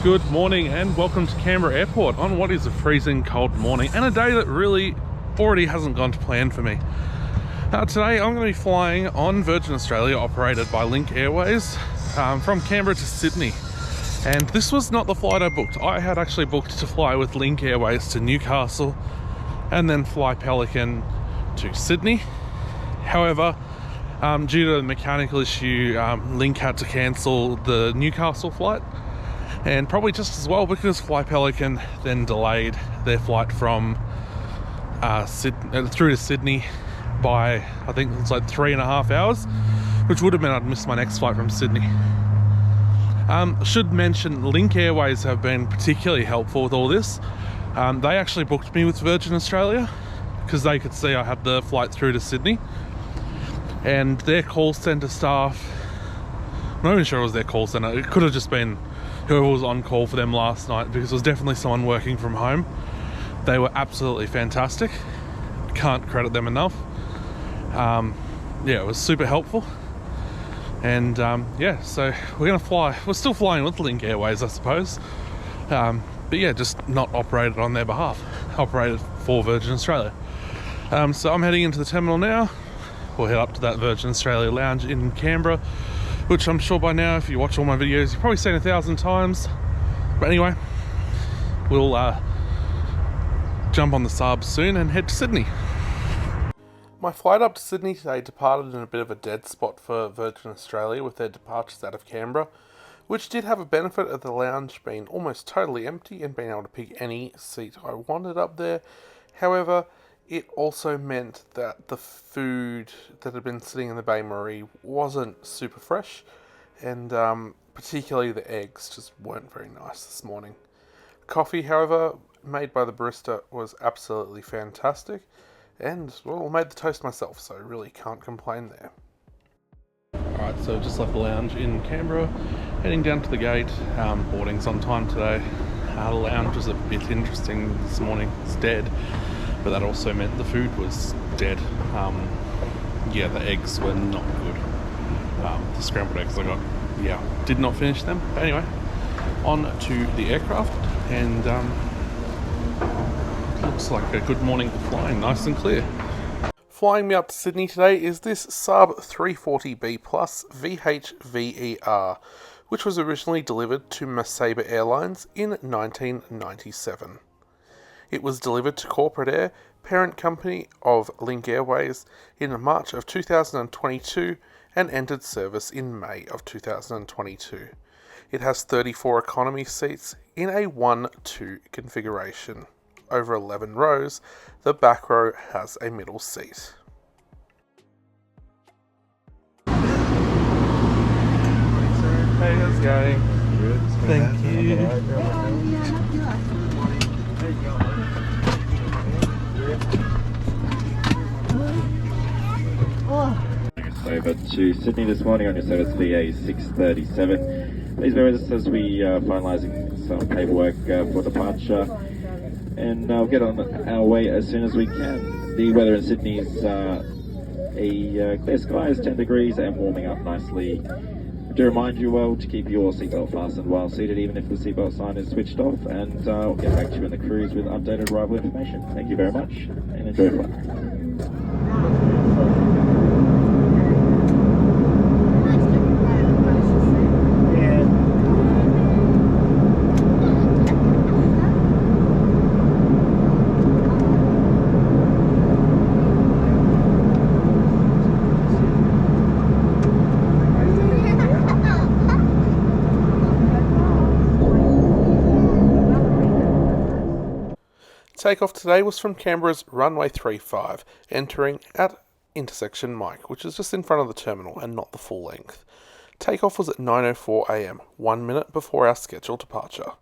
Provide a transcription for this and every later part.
Good morning and welcome to Canberra Airport on what is a freezing cold morning and a day that really already hasn't gone to plan for me. Today I'm going to be flying on Virgin Australia operated by Link Airways from Canberra to Sydney. And this was not the flight I booked. I had actually booked to fly with Link Airways to Newcastle and then fly Pelican to Sydney. However, due to the mechanical issue, Link had to cancel the Newcastle flight. And probably just as well because Fly Pelican then delayed their flight from through to Sydney by, I think it's like 3.5 hours, which would have meant I'd missed my next flight from Sydney. Should mention Link Airways have been particularly helpful with all this. They actually booked me with Virgin Australia because they could see I had the flight through to Sydney. And their call centre staff, I'm not even sure it was their call centre, it could have just been whoever was on call for them last night because it was definitely someone working from home. They were absolutely fantastic. Can't credit them enough. Yeah, it was super helpful. And yeah, so we're gonna fly. We're still flying with Link Airways, I suppose. But yeah, just not operated on their behalf. Operated for Virgin Australia. So I'm heading into the terminal now. We'll head up to that Virgin Australia lounge in Canberra, which I'm sure by now, if you watch all my videos, you've probably seen 1,000 times. But anyway, we'll jump on the SAAB soon and head to Sydney. My flight up to Sydney today departed in a bit of a dead spot for Virgin Australia with their departures out of Canberra, which did have a benefit of the lounge being almost totally empty and being able to pick any seat I wanted up there. However, it also meant that the food that had been sitting in the Bain Marie wasn't super fresh, and particularly the eggs just weren't very nice this morning. Coffee, however, made by the barista was absolutely fantastic, and well, I made the toast myself, so really can't complain there. Alright, so just left the lounge in Canberra, heading down to the gate. Boarding's on time today. The lounge was a bit interesting this morning, it's dead. But that also meant the food was dead. Yeah, the eggs were not good. The scrambled eggs I got, yeah, did not finish them. But anyway, on to the aircraft, and looks like a good morning for flying, nice and clear. Flying me up to Sydney today is this SAAB 340B Plus VHVER, which was originally delivered to Majesty Airlines in 1997. It was delivered to Corporate Air, parent company of Link Airways, in March of 2022 and entered service in May of 2022. It has 34 economy seats in a 1-2 configuration. Over 11 rows, the back row has a middle seat. Hey, how's it going? Good. Thank you. Over to Sydney this morning on your service VA 637. Please bear with us as we are finalising some paperwork for departure, and we'll get on our way as soon as we can. The weather in Sydney is a clear skies, 10 degrees and warming up nicely. To remind you to keep your seatbelt fastened while seated, even if the seatbelt sign is switched off, and we'll get back to you in the cruise with updated arrival information. Thank you very much and enjoy the flight. Takeoff today was from Canberra's runway 35, entering at intersection Mike, which is just in front of the terminal and not the full length. Takeoff was at 9:04 AM, 1 minute before our scheduled departure.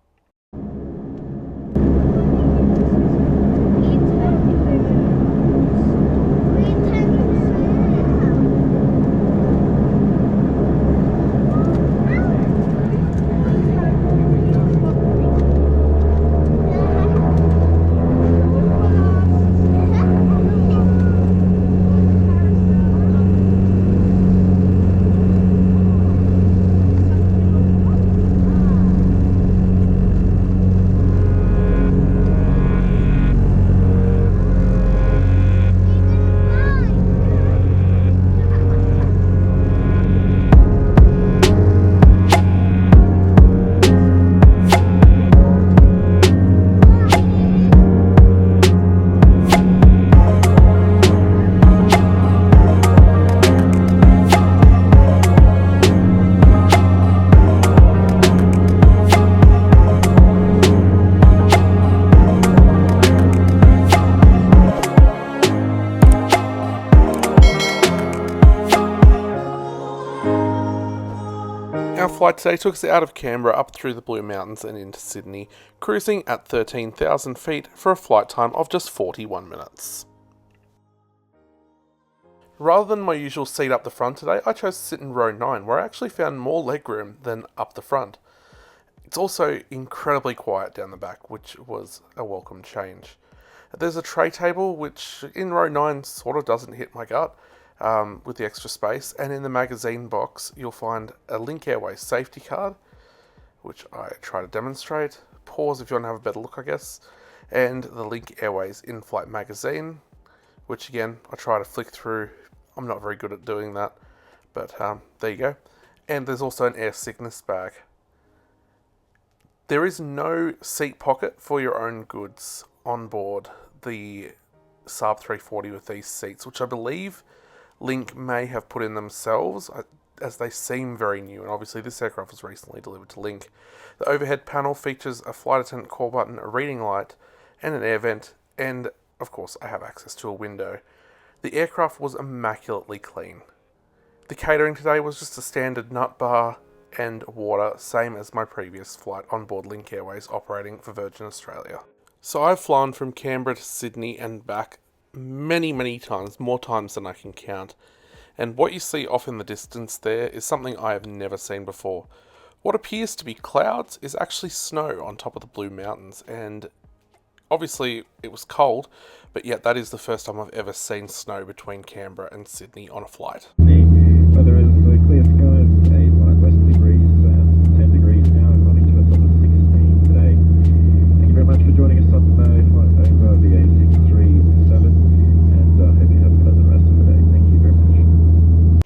flight today took us out of Canberra up through the Blue Mountains and into Sydney, cruising at 13,000 feet for a flight time of just 41 minutes. Rather than my usual seat up the front today, I chose to sit in row 9, where I actually found more legroom than up the front. It's also incredibly quiet down the back, which was a welcome change. There's a tray table, which in row 9 sort of doesn't hit my gut with the extra space, and in the magazine box you'll find a Link Airways safety card, which I try to demonstrate. Pause if you want to have a better look, I guess. And the Link Airways in-flight magazine, which again, I try to flick through. I'm not very good at doing that, but there you go. And there's also an air sickness bag. There is no seat pocket for your own goods on board the SAAB 340 with these seats, which I believe Link may have put in themselves, as they seem very new, and obviously this aircraft was recently delivered to Link. The overhead panel features a flight attendant call button, a reading light, and an air vent, and of course I have access to a window. The aircraft was immaculately clean. The catering today was just a standard nut bar and water, same as my previous flight on board Link Airways operating for Virgin Australia. So I've flown from Canberra to Sydney and back many times, more times than I can count. And what you see off in the distance there is something I have never seen before. What appears to be clouds is actually snow on top of the Blue Mountains, and obviously it was cold, but yet that is the first time I've ever seen snow between Canberra and Sydney on a flight. Weather is clear skies, a slight westerly breeze, 10 degrees now, and running to a top of 16 today. Thank you very much for joining us on the flight over the A637, and hope you have a pleasant rest of the day. Thank you very much.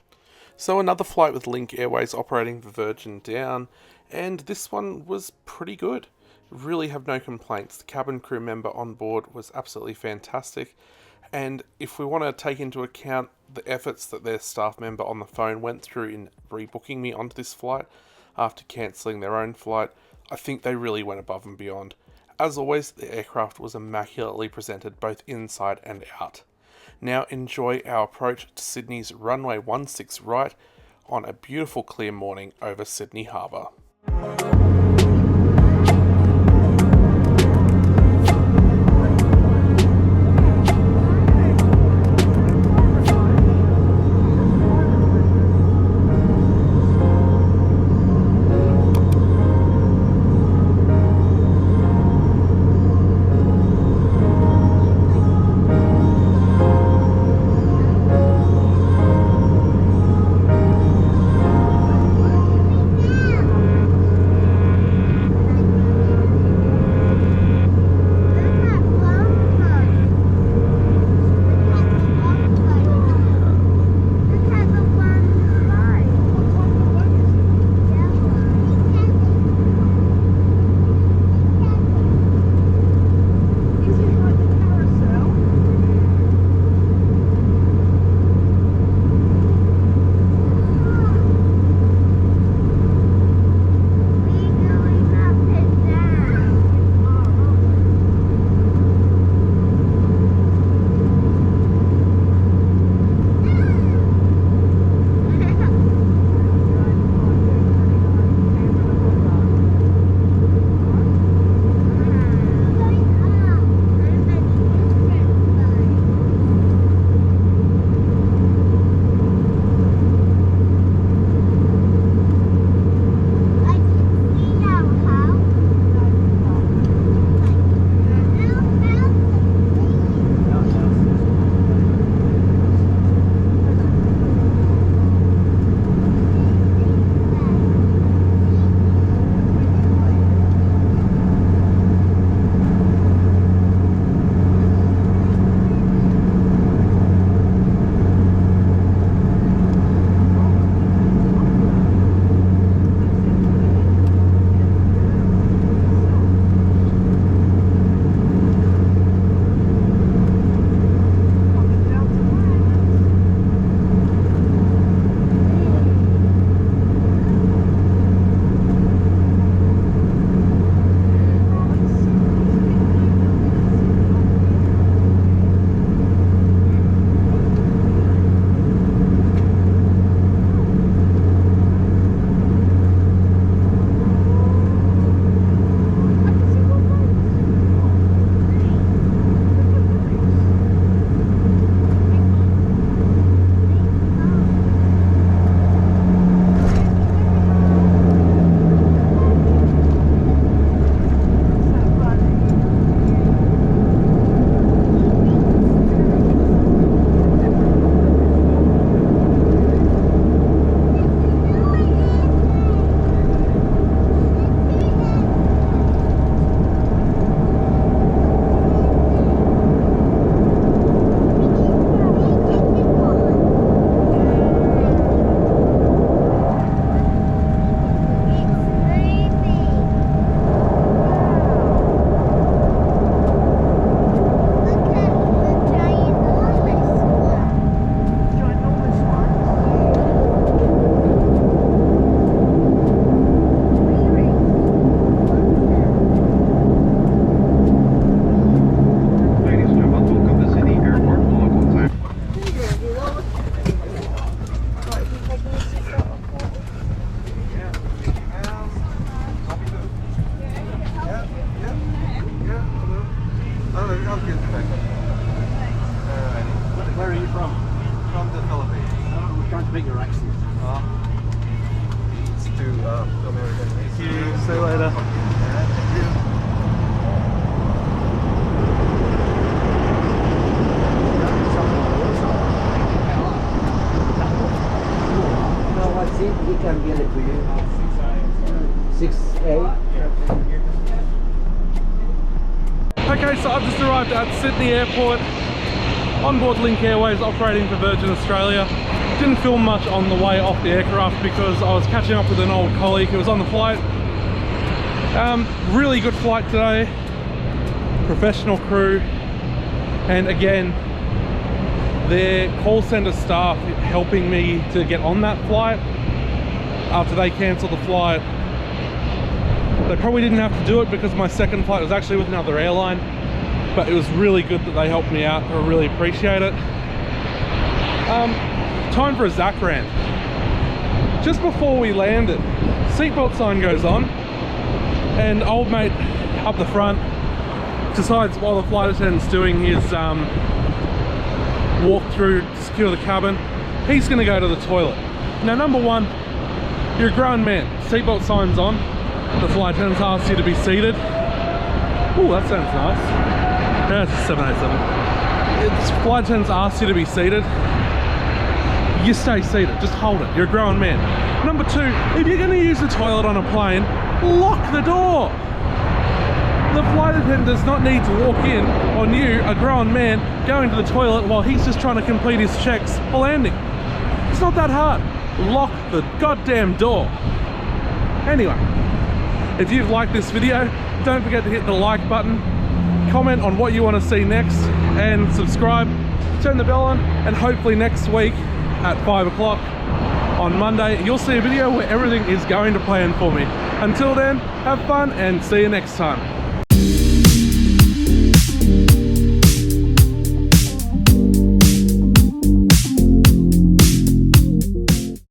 So another flight with Link Airways operating for Virgin down, and this one was pretty good. Really have no complaints. The cabin crew member on board was absolutely fantastic, and if we want to take into account the efforts that their staff member on the phone went through in rebooking me onto this flight after cancelling their own flight, I think they really went above and beyond. As always, the aircraft was immaculately presented both inside and out. Now enjoy our approach to Sydney's runway 16 right on a beautiful clear morning over Sydney Harbour. Okay, so I've just arrived at Sydney Airport on board Link Airways operating for Virgin Australia. Didn't film much on the way off the aircraft because I was catching up with an old colleague who was on the flight. Really good flight today, professional crew, and again, their call center staff helping me to get on that flight after they cancelled the flight. They probably didn't have to do it because my second flight was actually with another airline, but it was really good that they helped me out. I really appreciate it. Time for a ZAC rant. Just before we landed, seatbelt sign goes on, and old mate up the front decides while the flight attendant's doing his walk through to secure the cabin, he's going to go to the toilet. Now, number one, you're a grown man. Seatbelt sign's on. The flight attendant asks you to be seated. Oh, that sounds nice. Yeah, it's a 787. It's flight attendants ask you to be seated. You stay seated. Just hold it. You're a grown man. Number two, if you're going to use the toilet on a plane, lock the door. The flight attendant does not need to walk in on you, a grown man, going to the toilet while he's just trying to complete his checks for landing. It's not that hard. Lock the goddamn door. Anyway, if you've liked this video, don't forget to hit the like button, comment on what you want to see next, and subscribe, turn the bell on, and hopefully next week at 5 o'clock on Monday, you'll see a video where everything is going to plan for me. Until then, have fun and see you next time.